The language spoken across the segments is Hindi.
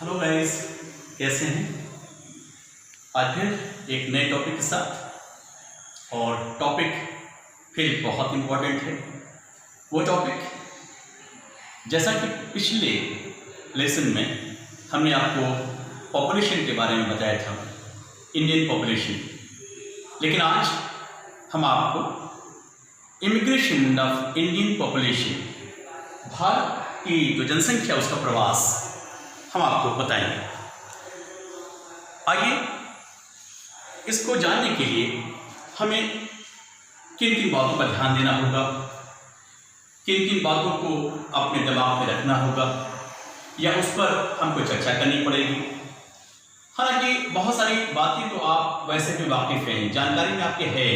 हेलो गाइस, कैसे हैं? आज फिर एक नए टॉपिक के साथ, और टॉपिक फिर बहुत इम्पोर्टेंट है। वो टॉपिक, जैसा कि पिछले लेसन में हमने आपको पॉपुलेशन के बारे में बताया था, इंडियन पॉपुलेशन, लेकिन आज हम आपको immigration of Indian population, Bharat की जो जनसंख्या उसका प्रवास हम आपको बताएंगे। आइए, इसको जानने के लिए हमें किन किन बातों पर ध्यान देना होगा, किन किन बातों को अपने दिमाग में रखना होगा, या उस पर हमको चर्चा करनी पड़ेगी। हालांकि बहुत सारी बातें तो आप वैसे भी वाकिफ हैं, जानकारी में आपके है,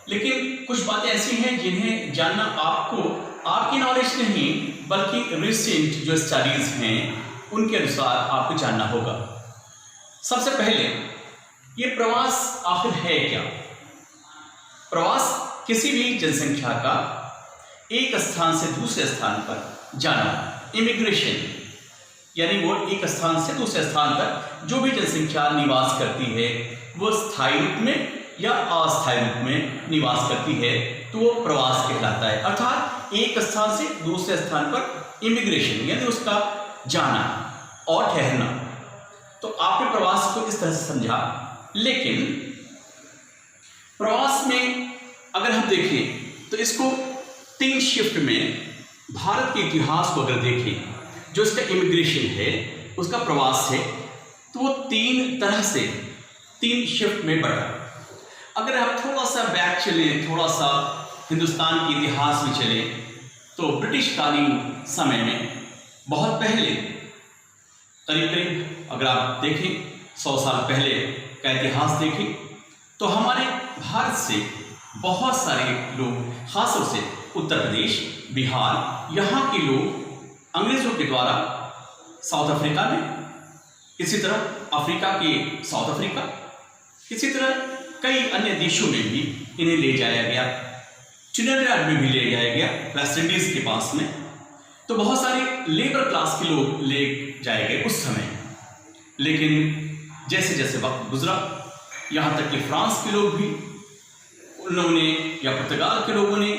लेकिन कुछ बातें ऐसी हैं जिन्हें जानना आपको आपकी नॉलेज नहीं बल्कि रिसेंट जो स्टडीज हैं उनके अनुसार आपको जानना होगा। सबसे पहले, ये प्रवास आखिर है क्या? प्रवास किसी भी जनसंख्या का एक स्थान से दूसरे स्थान पर जाना, इमिग्रेशन, यानी वो एक स्थान से दूसरे स्थान पर जो भी जनसंख्या निवास करती है वो स्थायी रूप में या अस्थायी रूप में निवास करती है, तो वो प्रवास कहलाता है। अर्थात एक स्थान से दूसरे स्थान पर इमिग्रेशन यानी उसका जाना और ठहरना। तो आपने प्रवास को इस तरह से समझा, लेकिन प्रवास में अगर हम देखें तो इसको 3 शिफ्ट में, भारत के इतिहास को अगर देखें, जो इसका इमिग्रेशन है, उसका प्रवास है, तो वो 3 तरह से 3 शिफ्ट में बढ़ा। अगर हम थोड़ा सा बैक चलें, थोड़ा सा हिंदुस्तान के इतिहास में चले, तो ब्रिटिश कालीन समय में बहुत पहले, करीब अगर आप देखें 100 साल पहले का इतिहास देखें, तो हमारे भारत से बहुत सारे लोग, खासतौर से उत्तर प्रदेश, बिहार, यहाँ के लोग अंग्रेजों के द्वारा साउथ अफ्रीका में, इसी तरह अफ्रीका के साउथ अफ्रीका, इसी तरह कई अन्य देशों में भी इन्हें ले जाया गया, ट्रिनिडाड में भी ले जाया गया, वेस्ट इंडीज के पास में। तो बहुत सारे लेबर क्लास के लोग ले जाए गए उस समय, लेकिन जैसे जैसे वक्त गुजरा, यहाँ तक कि फ्रांस के लोग भी, उन लोगों ने, या पुर्तगाल के लोगों ने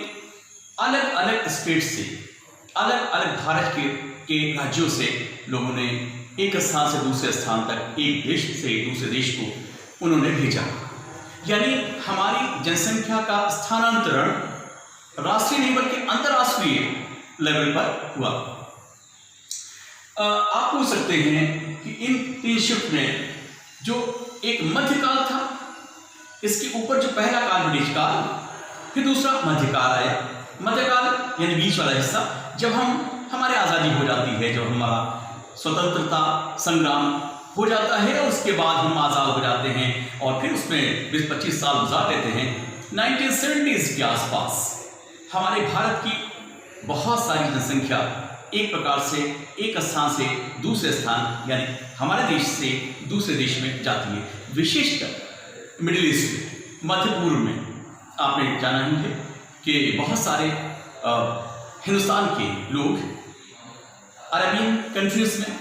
अलग अलग स्टेट से, अलग अलग भारत के राज्यों से लोगों ने एक स्थान से दूसरे स्थान तक, एक देश से दूसरे देश को उन्होंने भेजा। यानी हमारी जनसंख्या का स्थानांतरण राष्ट्रीय नहीं बल्कि अंतर्राष्ट्रीय लेवल पर हुआ। आप पूछ सकते हैं कि इन 3 शिफ्ट में जो एक मध्यकाल था, इसके ऊपर जो पहला काल ब्रिटिश काल, फिर दूसरा मध्यकाल आया। मध्यकाल यानी बीच वाला हिस्सा, जब हमारे आज़ादी हो जाती है, जब हमारा स्वतंत्रता संग्राम हो जाता है, और उसके बाद हम आज़ाद हो जाते हैं, और फिर उसमें 20-25 साल गुजार देते हैं। 1970s के आसपास हमारे भारत की बहुत सारी जनसंख्या एक प्रकार से एक स्थान से दूसरे स्थान, यानी हमारे देश से दूसरे देश में जाती है। विशेषकर मिडिल ईस्ट, मध्य पूर्व में आपने जाना ही है कि बहुत सारे हिंदुस्तान के लोग अरबियन कंट्रीज में,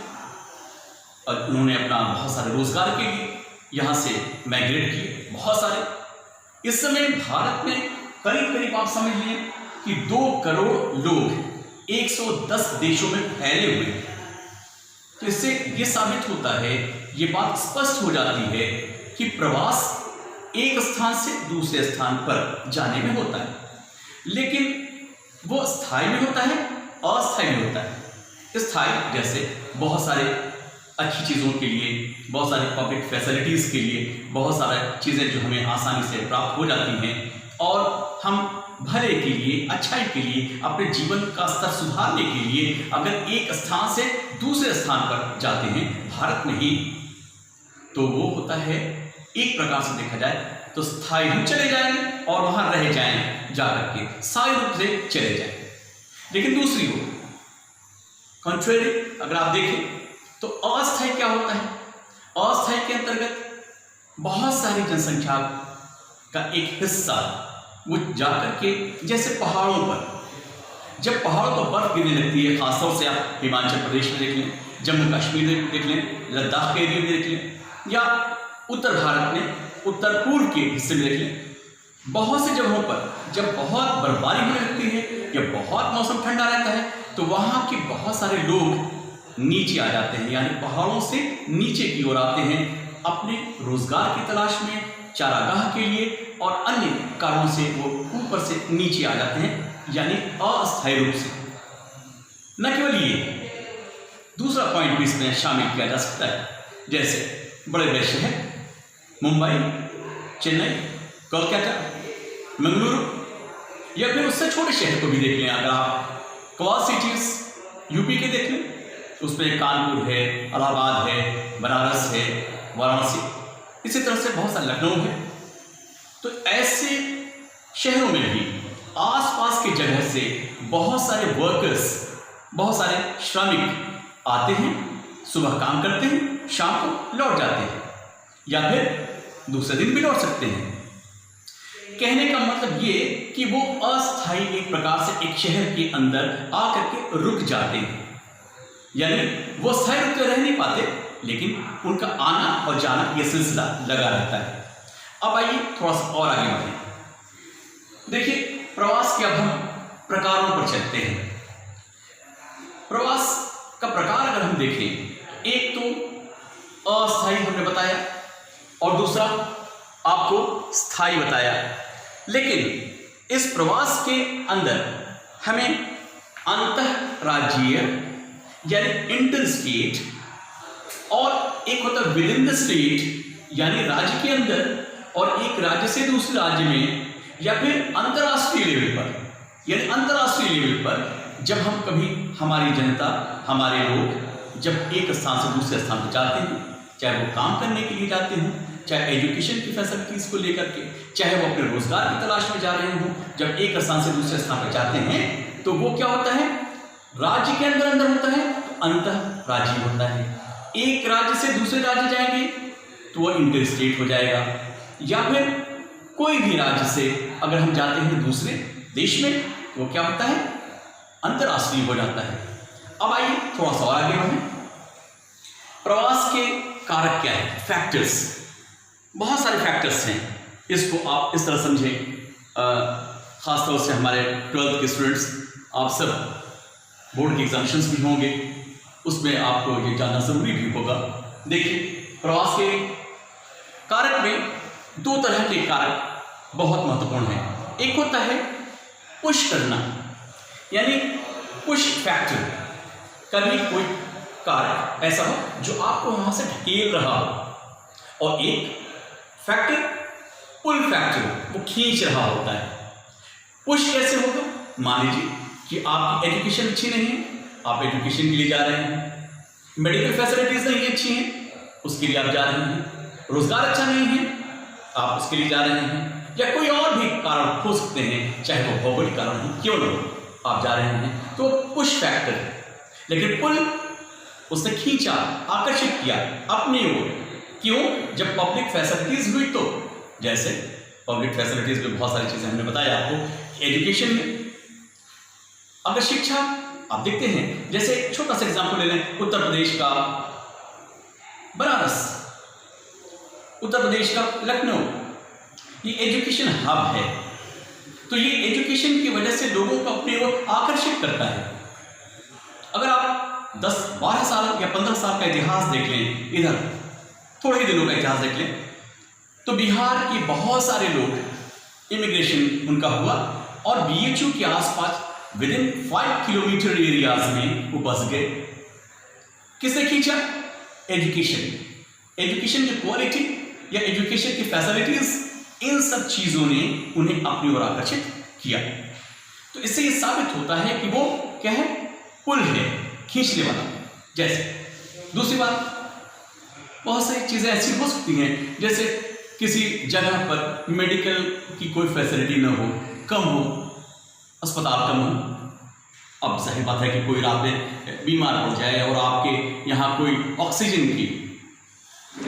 और उन्होंने अपना बहुत सारे रोजगार के लिए यहाँ से माइग्रेट किए, बहुत सारे। इस समय भारत में करीब करीब आप समझ लें कि 2 करोड़ लोग 110 देशों में फैले हुए हैं। तो इससे ये साबित होता है, ये बात स्पष्ट हो जाती है कि प्रवास एक स्थान से दूसरे स्थान पर जाने में होता है, लेकिन वो स्थायी में होता है, अस्थायी में होता है। स्थायी जैसे बहुत सारे अच्छी चीज़ों के लिए, बहुत सारी पब्लिक फैसिलिटीज़ के लिए, बहुत सारी चीज़ें जो हमें आसानी से प्राप्त हो जाती हैं, और हम भले के लिए, अच्छाई के लिए, अपने जीवन का स्तर सुधारने के लिए अगर एक स्थान से दूसरे स्थान पर जाते हैं भारत में ही, तो वो होता है, एक प्रकार से देखा जाए तो स्थायी रूप चले जाएंगे और वहां रह जाएं, जाकर के स्थायी रूप से चले जाएं। लेकिन दूसरी ओर कॉन्ट्रेरी अगर आप देखें तो अस्थायी क्या होता है? अस्थायी के अंतर्गत बहुत सारी जनसंख्या का एक हिस्सा वो जाकर के, जैसे पहाड़ों पर, जब पहाड़ों पर बर्फ गिरने लगती है, खासतौर से आप हिमाचल प्रदेश में देख लें, जम्मू कश्मीर देख लें, लद्दाख के एरिया में देख लें, या उत्तर भारत में उत्तर पूर्व के हिस्से में देख लें, बहुत सी जगहों पर जब बहुत बर्फबारी होने लगती है या बहुत मौसम ठंडा रहता है तो वहाँ के बहुत सारे लोग नीचे आ जाते हैं, यानी पहाड़ों से नीचे की ओर आते हैं अपने रोजगार की तलाश में, चारागाह के लिए और अन्य कारणों से वो ऊपर से नीचे आ जाते हैं, यानी अस्थायी रूप से। न केवल ये, दूसरा पॉइंट भी इसमें शामिल किया जा सकता है, जैसे बड़े बड़े शहर मुंबई, चेन्नई, कोलकाता, मंगलुरु, या फिर उससे छोटे शहर को भी देख लें। अगर आप क्वाड सिटीज यूपी के देख लें, उसमें कानपुर है, इलाहाबाद है, बनारस है, वाराणसी, इसी तरह से बहुत सारे, लखनऊ है। तो ऐसे शहरों में भी आसपास की जगह से बहुत सारे वर्कर्स, बहुत सारे श्रमिक आते हैं, सुबह काम करते हैं, शाम को लौट जाते हैं, या फिर दूसरे दिन भी लौट सकते हैं। कहने का मतलब ये कि वो अस्थायी एक प्रकार से एक शहर के अंदर आकर के रुक जाते हैं, यानी वो स्थायी रूप से रह नहीं पाते, लेकिन उनका आना और जाना ये सिलसिला लगा रहता है। अब आइए थोड़ा सा और आगे बढ़ें। देखिए, प्रवास के अब हम प्रकारों पर चलते हैं। प्रवास का प्रकार अगर हम देखें, एक तो अस्थायी हमने बताया और दूसरा आपको स्थायी बताया, लेकिन इस प्रवास के अंदर हमें अंतरराज्यीय यानी इंटर स्टेट और एक होता है विद इन द स्टेट यानी राज्य के अंदर, और एक राज्य से दूसरे राज्य में, या फिर अंतर्राष्ट्रीय लेवल पर। यानी अंतर्राष्ट्रीय लेवल पर जब हम कभी हमारी जनता, हमारे लोग जब एक स्थान से दूसरे स्थान पर जाते हैं, चाहे वो काम करने के लिए जाते हों, चाहे एजुकेशन की फैसिलिटीज को लेकर के, चाहे वो अपने रोजगार की तलाश में जा रहे हों, जब एक स्थान से दूसरे स्थान पर जाते हैं तो वो क्या होता है, राज्य के अंदर अंदर होता है, तो अंतर राज्य होता है। एक राज्य से दूसरे राज्य जाएंगे तो वो इंटर स्टेट हो जाएगा, या फिर कोई भी राज्य से अगर हम जाते हैं दूसरे देश में तो वो क्या होता है, अंतर्राष्ट्रीय हो जाता है। अब आइए थोड़ा सा और आगे बढ़ें। प्रवास के कारक क्या है, फैक्टर्स, बहुत सारे फैक्टर्स हैं। इसको आप इस तरह समझें, खासतौर से हमारे 12th के स्टूडेंट्स, आप सब बोर्ड के एग्जामिनेशंस भी होंगे, उसमें आपको ये जानना जरूरी भी होगा। देखिए, प्रवास के कारक में दो तरह के कारक बहुत महत्वपूर्ण हैं। एक होता है पुश करना, यानी पुश फैक्टर, कभी कोई कारक ऐसा हो जो आपको वहां से ढकेल रहा हो, और एक फैक्टर पुल फैक्टर, वो खींच रहा होता है। पुश कैसे होगा, मान लीजिए कि आपकी एजुकेशन अच्छी नहीं है, आप एजुकेशन के लिए जा रहे हैं, मेडिकल फैसिलिटीज नहीं अच्छी हैं, उसके लिए आप जा रहे हैं, रोजगार अच्छा नहीं है, आप उसके लिए जा रहे हैं, या कोई और भी कारण हो सकते हैं, चाहे वो भौगोलिक कारण हो, क्यों ना हो, आप जा रहे हैं, तो पुश फैक्टर है। लेकिन पुल, उसने खींचा, आकर्षित किया अपनी ओर, क्यों, जब पब्लिक फैसिलिटीज हुई तो, जैसे पब्लिक फैसिलिटीज में बहुत सारी चीजें हमने बताया आपको, एजुकेशन में अगर शिक्षा आप देखते हैं, जैसे छोटा सा एग्जांपल ले लें, उत्तर प्रदेश का बनारस, उत्तर प्रदेश का लखनऊ, ये एजुकेशन हब है, तो ये एजुकेशन की वजह से लोगों को अपनी ओर आकर्षित करता है। अगर आप 10-12 साल या 15 साल का इतिहास देख लें, इधर थोड़े ही दिनों का इतिहास देख लें, तो बिहार के बहुत सारे लोग इमिग्रेशन उनका हुआ और BHU के आसपास विद इन 5 किलोमीटर एरियाज में वो बस गए। किसने खींचा, एजुकेशन की क्वालिटी या एजुकेशन की फैसिलिटीज, इन सब चीजों ने उन्हें अपनी ओर आकर्षित किया। तो इससे ये साबित होता है कि वो क्या है, पुल है, खींचने वाला। जैसे दूसरी बात, बहुत सारी चीजें ऐसी हो सकती हैं, जैसे किसी जगह पर मेडिकल की कोई फैसिलिटी ना हो, कम हो, अस्पताल कम हो। अब सही बात है कि कोई रात में बीमार पड़ जाए और आपके यहाँ कोई ऑक्सीजन की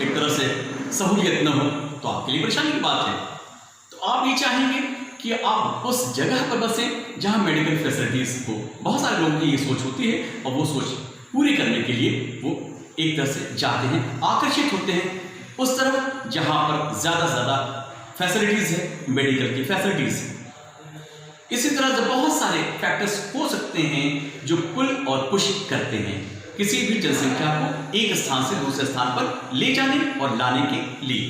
एक तरह से सहूलियत न हो, तो आपके लिए परेशानी की बात है। तो आप ये चाहेंगे कि आप उस जगह पर बसें जहाँ मेडिकल फैसिलिटीज को, बहुत सारे लोगों की ये सोच होती है और वो सोच पूरी करने के लिए वो एक तरह से जाते हैं, आकर्षित होते हैं उस तरफ जहां पर ज़्यादा से ज़्यादा फैसिलिटीज़ है, मेडिकल की फैसिलिटीज़ है। इसी तरह से बहुत सारे फैक्टर्स हो सकते हैं जो पुल और पुश करते हैं किसी भी जनसंख्या को एक स्थान से दूसरे स्थान पर ले जाने और लाने के लिए।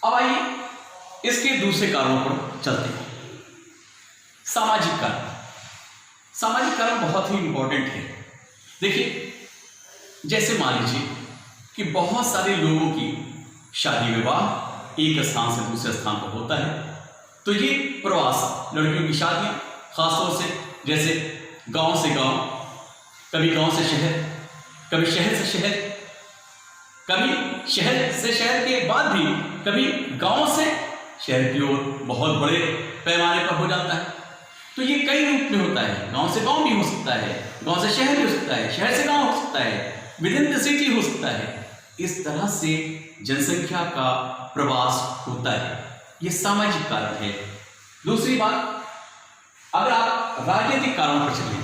अब आइए इसके दूसरे कारणों पर चलते हैं। सामाजिक कारण। सामाजिक कारण बहुत ही इंपॉर्टेंट है। देखिए, जैसे मान लीजिए कि बहुत सारे लोगों की शादी विवाह एक स्थान से दूसरे स्थान पर होता है, तो ये प्रवास, लड़कियों की शादियां खासतौर से जैसे गांव से गांव, कभी गांव से शहर, कभी शहर से शहर, कभी शहर से शहर के बाद भी कभी गांव से शहर की ओर बहुत बड़े पैमाने पर हो जाता है। तो ये कई रूप में होता है। गांव से गांव भी हो सकता है, गांव से शहर भी हो सकता है, शहर से गांव हो सकता है, विद इन द सिटी हो सकता है। इस तरह से जनसंख्या का प्रवास होता है। ये सामाजिक कारण है। दूसरी बात, अगर आप राजनीतिक कारणों पर चलें,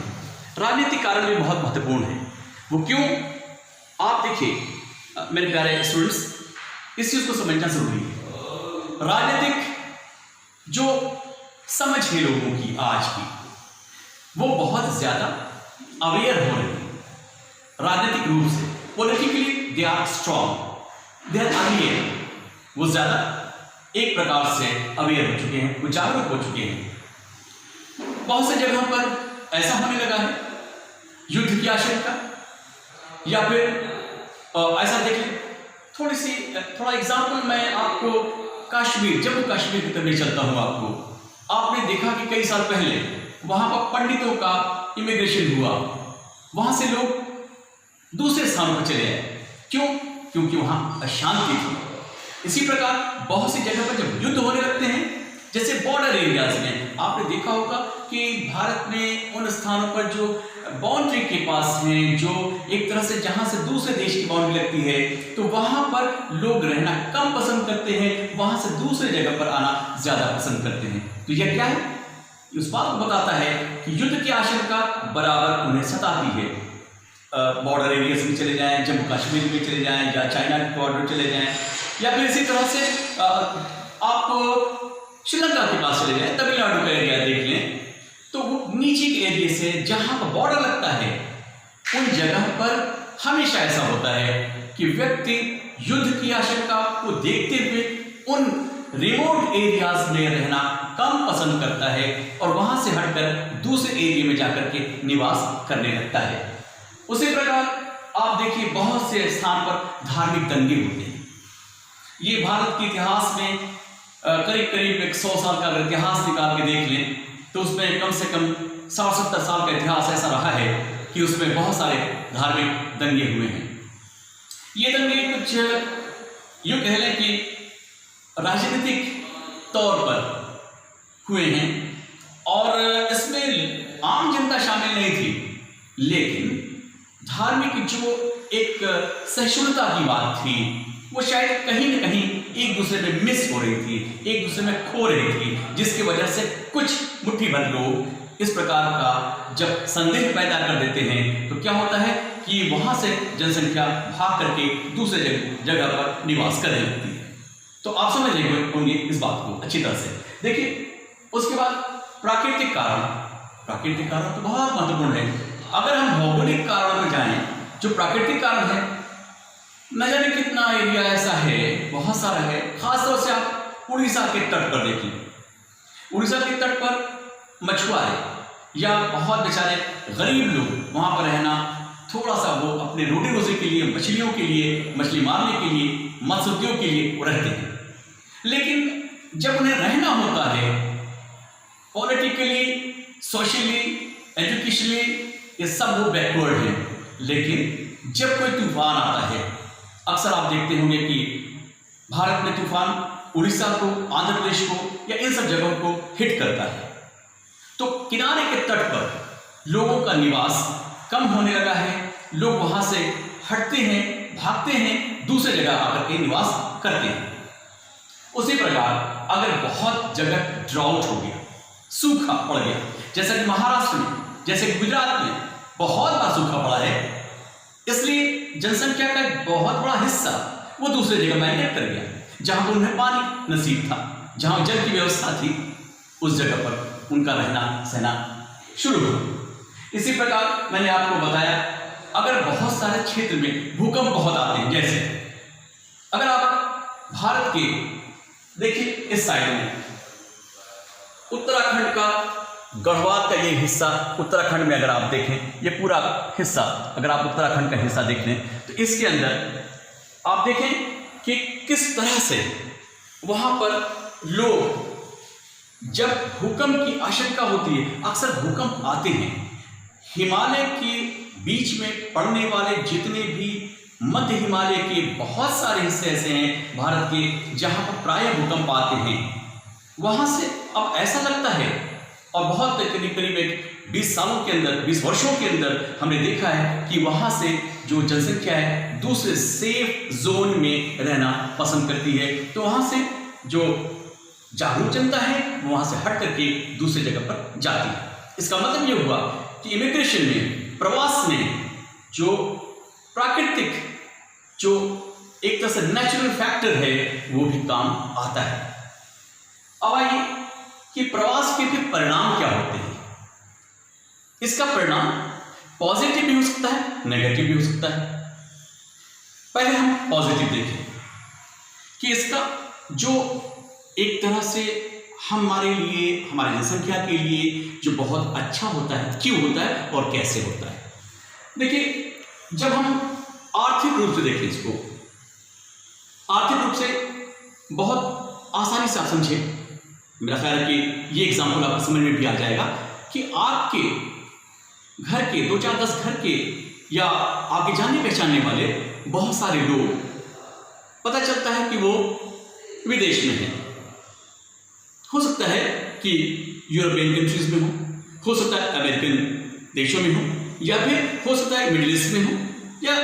राजनीतिक कारण भी बहुत महत्वपूर्ण है। वो क्यों? आप देखिए मेरे प्यारे स्टूडेंट्स, इस चीज को समझना जरूरी है। राजनीतिक जो समझ है लोगों की आज की, वो बहुत ज्यादा अवेयर हो रही है राजनीतिक रूप से। Politically they are strong, they are aware. वो ज्यादा एक प्रकार से अवेयर हो चुके हैं, वो जागरूक हो चुके हैं। बहुत से जगहों पर ऐसा होने लगा है युद्ध की आशंका, या फिर ऐसा देखें, थोड़ा एग्जाम्पल मैं आपको कश्मीर, जम्मू कश्मीर की तरफ चलता हूँ। आपने देखा कि कई साल पहले वहां पर पंडितों का इमिग्रेशन हुआ, वहां से लोग दूसरे स्थानों पर चले आए। क्यों? क्योंकि वहां अशांति थी। इसी प्रकार बहुत सी जगह पर जब युद्ध होने लगते हैं, जैसे बॉर्डर एरियाज में, आपने देखा होगा कि भारत में उन स्थानों पर जो बाउंड्री के पास हैं, जो एक तरह से जहां से दूसरे देश की बाउंड्री लगती है, तो वहां पर लोग रहना कम पसंद करते हैं, वहां से दूसरे जगह पर आना ज्यादा पसंद करते हैं। तो यह क्या है? उस बात को बताता है कि युद्ध की आशंका बराबर उन्हें सताती है। बॉर्डर एरियाज में चले जाएं, जम्मू कश्मीर में चले जाएं, या चाइना के बॉर्डर चले जाएं, या फिर इसी तरह से आप श्रीलंका के पास चले जाएं, तमिलनाडु का एरिया देख लें, तो वो नीचे के एरिया से जहां पर बॉर्डर लगता है, उन जगह पर हमेशा ऐसा होता है कि व्यक्ति युद्ध की आशंका को देखते हुए उन रिमोट एरियाज में रहना कम पसंद करता है और वहां से हटकर दूसरे एरिया में जाकर के निवास करने लगता है। उसी प्रकार आप देखिए बहुत से स्थान पर धार्मिक दंगे होते हैं। ये भारत के इतिहास में करीब करीब 100 साल का अगर इतिहास निकाल के देख लें, तो उसमें कम से कम 60-70 साल का इतिहास ऐसा रहा है कि उसमें बहुत सारे धार्मिक दंगे हुए हैं। ये दंगे कुछ यूं कह लें कि राजनीतिक तौर पर हुए हैं, और इसमें आम जनता शामिल नहीं थी, लेकिन धार्मिक जो एक सहिष्णुता की बात थी, वो शायद कहीं न कहीं एक दूसरे में मिस हो रही थी, एक दूसरे में खो रही थी, जिसकी वजह से कुछ मुट्ठी भर लोग इस प्रकार का जब संदेह पैदा कर देते हैं, तो क्या होता है कि वहां से जनसंख्या भाग करके दूसरे जगह पर निवास करने लगती है। तो आप समझ रहे होंगे इस बात को अच्छी तरह से। देखिए, उसके बाद प्राकृतिक कारण। प्राकृतिक कारण तो बहुत महत्वपूर्ण है। अगर हम भौगोलिक कारणों पर जाएं, जो प्राकृतिक कारण है, न जाने कितना एरिया ऐसा है, बहुत सारा है। खासतौर से आप उड़ीसा के तट पर देखिए, उड़ीसा के तट पर मछुआरे या बहुत बेचारे गरीब लोग वहां पर रहना, थोड़ा सा वो अपने रोटी रोजी के लिए, मछलियों के लिए, मछली मारने के लिए, मत्स्य उद्योग के लिए वो रहते हैं। लेकिन जब उन्हें रहना होता है, पॉलिटिकली, सोशली, एजुकेशनली, ये सब वो बैकवर्ड हैं। लेकिन जब कोई तूफान आता है, अक्सर आप देखते होंगे कि भारत में तूफान उड़ीसा को, आंध्र प्रदेश को या इन सब जगहों को हिट करता है, तो किनारे के तट पर लोगों का निवास कम होने लगा है। लोग वहां से हटते हैं, भागते हैं, दूसरे जगह आकर के निवास करते हैं। उसी प्रकार अगर बहुत जगह ड्राउट हो गया, सूखा पड़ गया, जैसे कि महाराष्ट्र में, जैसे कि गुजरात में बहुत बार सूखा पड़ा है, इसलिए जनसंख्या का एक बहुत बड़ा हिस्सा वो दूसरे जगह माइग्रेट कर गया, जहां पर उन्हें पानी नसीब था, जहां जल की व्यवस्था थी, उस जगह पर उनका रहना सहना शुरू हुआ। इसी प्रकार मैंने आपको बताया, अगर बहुत सारे क्षेत्र में भूकंप बहुत आते हैं, जैसे अगर आप भारत के देखिए इस साइड में उत्तराखंड का गढ़वाल का ये हिस्सा, उत्तराखंड में अगर आप देखें ये पूरा हिस्सा, अगर आप उत्तराखंड का हिस्सा देख लें तो इसके अंदर आप देखें कि किस तरह से वहां पर लोग, जब भूकंप की आशंका होती है, अक्सर भूकंप आते हैं, हिमालय के बीच में पड़ने वाले जितने भी मध्य हिमालय के बहुत सारे हिस्से ऐसे हैं भारत के जहां पर प्रायः भूकंप आते हैं, वहां से अब ऐसा लगता है, और बहुत करीब 20 सालों के अंदर, 20 वर्षों के अंदर हमने देखा है कि वहां से जो जनसंख्या है दूसरे सेफ जोन में रहना पसंद करती है, तो वहां से जो जागरूक जनता है वो वहां से हट करके दूसरी जगह पर जाती है। इसका मतलब ये हुआ कि इमिग्रेशन में, प्रवास में जो प्राकृतिक, जो एक तरह से नेचुरल फैक्टर है, वो भी काम आता है। अब आइए कि प्रवास के फिर परिणाम क्या होते हैं। इसका परिणाम पॉजिटिव भी हो सकता है, नेगेटिव भी हो सकता है। पहले हम पॉजिटिव देखें कि इसका जो एक तरह से हमारे लिए, हमारी जनसंख्या के लिए जो बहुत अच्छा होता है, क्यों होता है और कैसे होता है। देखिए, जब हम आर्थिक रूप से देखें इसको, आर्थिक रूप से बहुत आसानी से आप समझे, मेरा ख्याल है कि ये एग्जाम्पल आपको समझ में भी आ जाएगा कि आपके घर के 2, 4, 10 घर के या आपके जाने पहचानने वाले बहुत सारे लोग, पता चलता है कि वो विदेश में हैं। हो सकता है कि यूरोपियन कंट्रीज में हो सकता है अमेरिकन देशों में हो, या फिर हो सकता है मिडिल ईस्ट में हो, या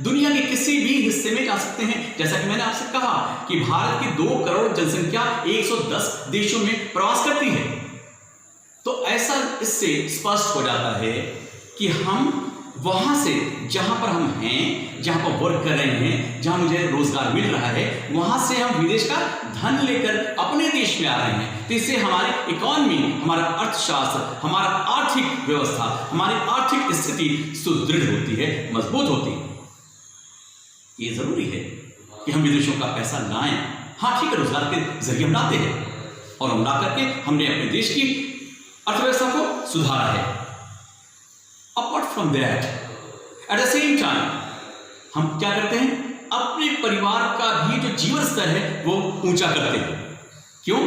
दुनिया के किसी भी हिस्से में जा सकते हैं। जैसा कि मैंने आपसे कहा कि भारत की 2 करोड़ जनसंख्या 110 देशों में प्रवास करती है, तो ऐसा इससे स्पष्ट हो जाता है कि हम वहां से, जहां पर हम हैं, जहां पर वर्क कर रहे हैं, जहां मुझे रोजगार मिल रहा है, वहां से हम विदेश का धन लेकर अपने देश में आ रहे हैं। तो इससे हमारी इकोनॉमी, हमारा अर्थशास्त्र, हमारा आर्थिक व्यवस्था, हमारी आर्थिक स्थिति सुदृढ़ होती है, मजबूत होती है। ये जरूरी है कि हम विदेशों का पैसा लाएं। हाँ ठीक है, रोजगार के जरिए हम लाते हैं, और हम ला करके हमने अपने देश की अर्थव्यवस्था को सुधारा है। Apart from that, at the same time हम क्या करते हैं, अपने परिवार का भी जो जीवन स्तर है वो ऊंचा करते हैं। क्यों?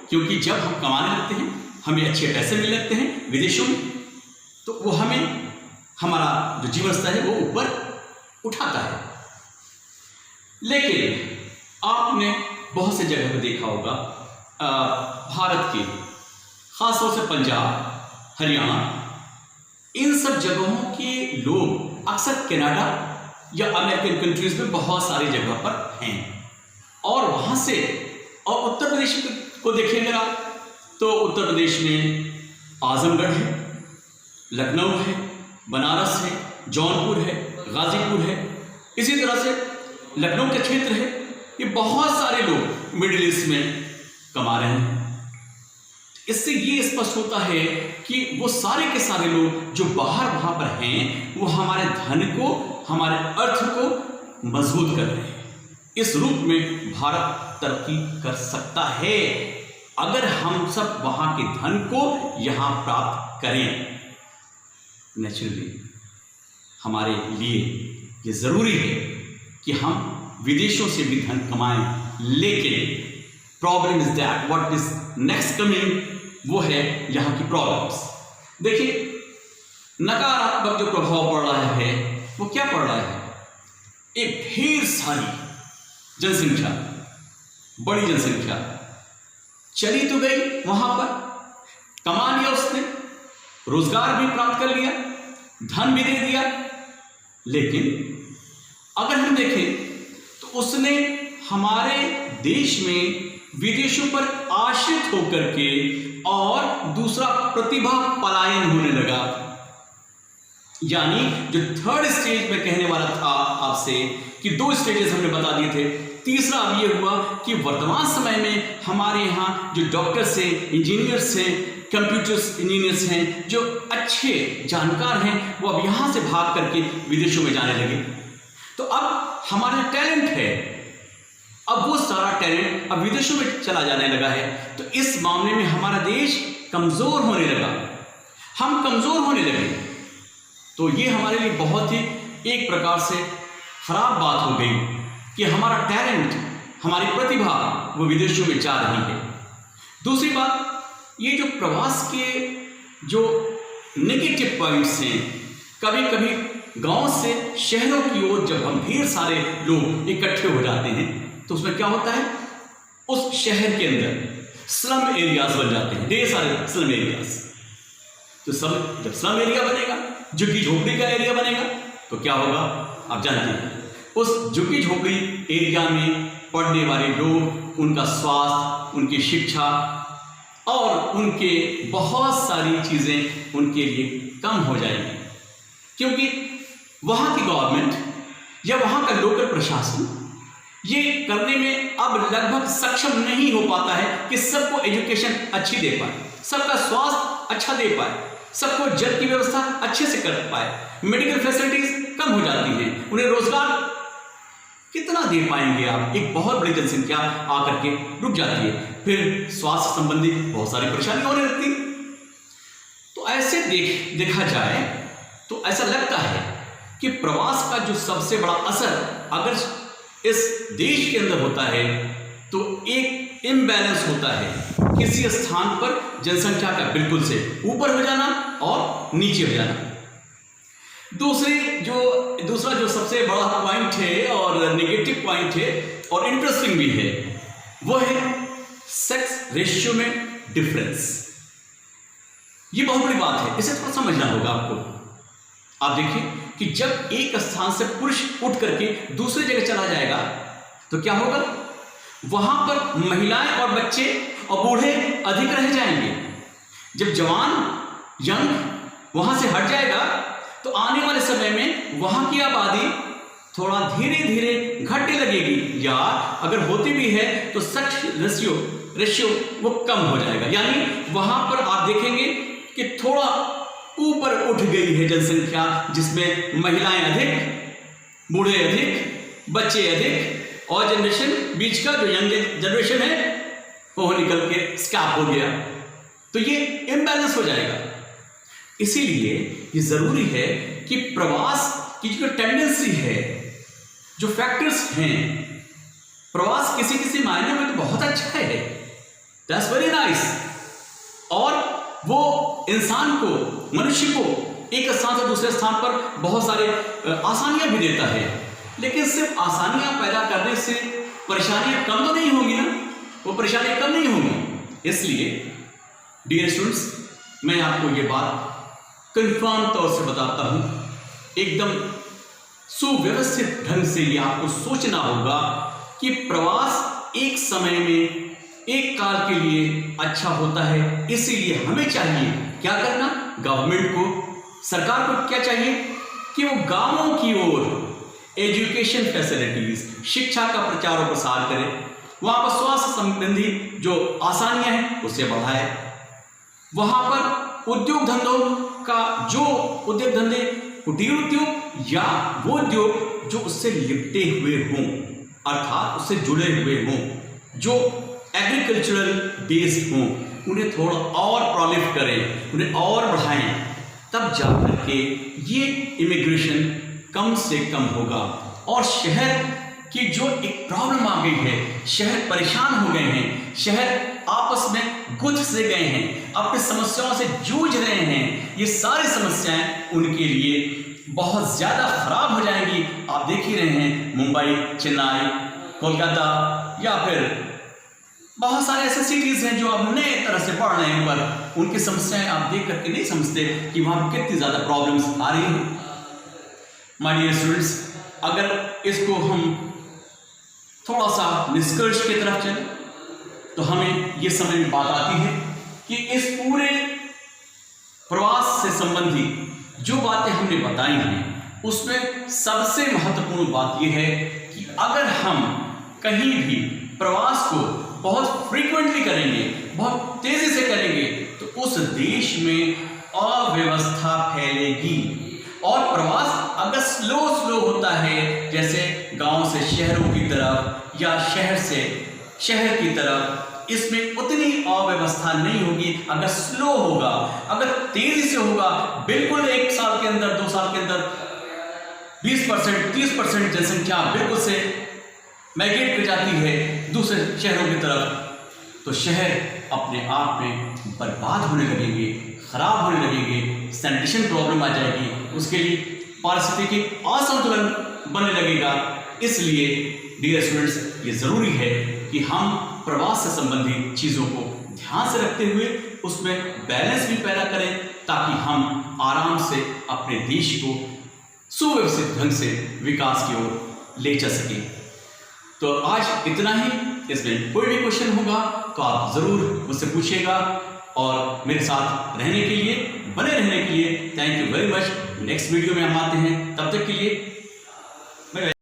क्योंकि जब हम कमाने लगते हैं, हमें अच्छे पैसे मिलने लगते हैं विदेशों में, तो वो हमें, हमारा जो जीवन स्तर है वो ऊपर उठाता है। लेकिन आपने बहुत से जगह पर देखा होगा, भारत के खासतौर से पंजाब, हरियाणा, इन सब जगहों के लोग अक्सर कनाडा या अमेरिकन कंट्रीज में बहुत सारी जगह पर हैं, और वहां से, और उत्तर प्रदेश को देखेंगे आप तो उत्तर प्रदेश में आजमगढ़ है, लखनऊ है, बनारस है, जौनपुर है, गाजीपुर है, इसी तरह से लखनऊ के क्षेत्र है। ये बहुत सारे लोग मिडिल ईस्ट में कमा रहे हैं। इससे ये स्पष्ट होता है कि वो सारे के सारे लोग जो बाहर वहां पर हैं, वो हमारे धन को, हमारे अर्थ को मजबूत कर रहे हैं। इस रूप में भारत तरक्की कर सकता है अगर हम सब वहां के धन को यहां प्राप्त करें। नेचुरली हमारे लिए ये जरूरी है कि हम विदेशों से भी धन कमाएं, लेकिन problem is that what is next coming, वो है यहाँ की प्रॉब्लम्स। देखिए, नकारात्मक जो प्रभाव पड़ रहा है वो क्या पड़ रहा है, एक ढेर सारी जनसंख्या, बड़ी जनसंख्या चली तो गई, वहां पर कमा लिया उसने, रोजगार भी प्राप्त कर लिया, धन भी दे दिया, लेकिन अगर हम देखें तो उसने हमारे देश में विदेशों पर आश्रित होकर के, और दूसरा प्रतिभा पलायन होने लगा। यानी जो थर्ड स्टेज में कहने वाला था आपसे कि 2 स्टेजेस हमने बता दिए थे, तीसरा अब ये हुआ कि वर्तमान समय में हमारे यहाँ जो डॉक्टर्स हैं, इंजीनियर्स हैं, कंप्यूटर्स इंजीनियर्स हैं, जो अच्छे जानकार हैं, वो अब यहाँ से भाग करके विदेशों में जाने लगे। तो अब हमारा जो टैलेंट है, अब वो सारा टैलेंट अब विदेशों में चला जाने लगा है। तो इस मामले में हमारा देश कमजोर होने लगा, हम कमजोर होने लगे। तो ये हमारे लिए बहुत ही एक प्रकार से खराब बात हो गई कि हमारा टैलेंट, हमारी प्रतिभा वो विदेशों में जा रही है। दूसरी बात, ये जो प्रवास के जो नेगेटिव पॉइंट्स हैं, कभी कभी गांव से शहरों की ओर जब हम ढेर सारे लोग इकट्ठे हो जाते हैं तो उसमें क्या होता है, उस शहर के अंदर स्लम एरियाज बन जाते हैं, ढेर सारे स्लम एरियाज। तो सब जब स्लम एरिया बनेगा, झुग्गी झोपड़ी का एरिया बनेगा, तो क्या होगा आप जानते हैं, उस झुग्गी झोपड़ी एरिया में पढ़ने वाले लोग, उनका स्वास्थ्य, उनकी शिक्षा और उनके बहुत सारी चीजें उनके लिए कम हो जाएंगी, क्योंकि वहां की गवर्नमेंट या वहां का लोकल प्रशासन ये करने में अब लगभग सक्षम नहीं हो पाता है कि सबको एजुकेशन अच्छी दे पाए, सबका स्वास्थ्य अच्छा दे पाए, सबको जल की व्यवस्था अच्छे से कर पाए, मेडिकल फैसिलिटीज कम हो जाती हैं, उन्हें रोजगार कितना दे पाएंगे आप, एक बहुत बड़ी जनसंख्या आकर के रुक जाती है, फिर स्वास्थ्य संबंधी बहुत सारी परेशानियां होने लगती। तो ऐसे देखा जाए तो ऐसा लगता है कि प्रवास का जो सबसे बड़ा असर अगर इस देश के अंदर होता है तो एक इम्बैलेंस होता है, किसी स्थान पर जनसंख्या का बिल्कुल से ऊपर हो जाना और नीचे हो जाना। दूसरा जो सबसे बड़ा पॉइंट है और नेगेटिव पॉइंट है और इंटरेस्टिंग भी है, वो है सेक्स रेशियो में डिफरेंस। ये बहुत बड़ी बात है, इसे थोड़ा समझना होगा आपको। आप देखिए कि जब एक स्थान से पुरुष उठ करके दूसरी जगह चला जाएगा तो क्या होगा, वहां पर महिलाएं और बच्चे और बूढ़े अधिक रह जाएंगे। जब जवान यंग वहां से हट जाएगा तो आने वाले समय में वहां की आबादी थोड़ा धीरे धीरे घटने लगेगी, या अगर होती भी है तो सेक्स रेशियो वो कम हो जाएगा। यानी वहां पर आप देखेंगे कि थोड़ा ऊपर उठ गई है जनसंख्या, जिसमें महिलाएं अधिक, बूढ़े अधिक, बच्चे अधिक और जनरेशन बीच का जो यंग जनरेशन है वो निकल के स्कैप हो गया। तो ये इम्बैलेंस हो जाएगा। इसीलिए ये जरूरी है कि प्रवास की जो टेंडेंसी है, जो फैक्टर्स हैं, प्रवास किसी किसी मायने में तो बहुत अच्छा है, दैट्स वेरी नाइस, और वो इंसान को, मनुष्य को एक स्थान से दूसरे स्थान पर बहुत सारे आसानियां भी देता है। लेकिन सिर्फ आसानियां पैदा करने से परेशानियां कम तो नहीं होंगी ना, वो परेशानियां कम नहीं होंगी। इसलिए डियर स्टूडेंट्स, मैं आपको ये बात कंफर्म तौर से बताता हूं, एकदम सुव्यवस्थित ढंग से ये आपको सोचना होगा कि प्रवास एक समय में, एक काल के लिए अच्छा होता है। इसीलिए हमें चाहिए क्या करना, गवर्नमेंट को, सरकार को क्या चाहिए कि वो गांवों की ओर एजुकेशन फैसिलिटीज, शिक्षा का प्रचार और प्रसार करे, वहां पर स्वास्थ्य संबंधी जो आसानियां हैं उसे बढ़ाए, वहां पर उद्योग धंधों का, जो उद्योग धंधे कुटीर उद्योग या वो उद्योग जो उससे लिपटे हुए हों, अर्थात उससे जुड़े हुए हों, जो एग्रीकल्चरल बेस्ड हों, उन्हें थोड़ा और प्रोलिफ करें, उन्हें और बढ़ाएं, तब जाकर के ये इमिग्रेशन कम से कम होगा। और शहर की जो एक प्रॉब्लम आ गई है, शहर परेशान हो गए हैं, शहर आपस में गुथ से गए हैं, अपनी समस्याओं से जूझ रहे हैं, ये सारी समस्याएं उनके लिए बहुत ज्यादा खराब हो जाएंगी। आप देख ही रहे हैं मुंबई, चेन्नई, कोलकाता या फिर बहुत सारे ऐसे सिटीज हैं जो अब नए तरह से बढ़ रहे हैं, पर उनकी समस्याएं आप देख करके नहीं समझते कि वहां कितनी ज्यादा प्रॉब्लम्स आ रही हैं। माय डियर स्टूडेंट्स, अगर इसको हम थोड़ा सा निष्कर्ष की तरफ चलें तो हमें ये समझ में बात आती है कि इस पूरे प्रवास से संबंधी जो बातें हमने बताई हैं उसमें सबसे महत्वपूर्ण बात यह है कि अगर हम कहीं भी प्रवास को बहुत फ्रीक्वेंटली करेंगे, बहुत तेजी से करेंगे, तो उस देश में अव्यवस्था फैलेगी। और प्रवास अगर स्लो होता है, जैसे गांव से शहरों की तरफ या शहर से शहर की तरफ, इसमें उतनी अव्यवस्था नहीं होगी। अगर स्लो होगा, अगर तेजी से होगा, बिल्कुल 1 साल के अंदर 2 साल के अंदर 20% 30% जनसंख्या बिल्कुल से माइग्रेट कर जाती है दूसरे शहरों की तरफ, तो शहर अपने आप में बर्बाद होने लगेंगे, खराब होने लगेंगे, सैनिटेशन प्रॉब्लम आ जाएगी, उसके लिए पारिस्थितिक असंतुलन बनने लगेगा। इसलिए डियर स्टूडेंट्स, ये ज़रूरी है कि हम प्रवास से संबंधित चीज़ों को ध्यान से रखते हुए उसमें बैलेंस भी पैदा करें, ताकि हम आराम से अपने देश को सुव्यवस्थित ढंग से विकास की ओर ले चल सकें। तो आज इतना ही। इसमें कोई भी क्वेश्चन होगा तो आप ज़रूर मुझसे पूछिएगा, और मेरे साथ रहने के लिए, बने रहने के लिए thank you very much. Next video में हम आते हैं, तब तक के लिए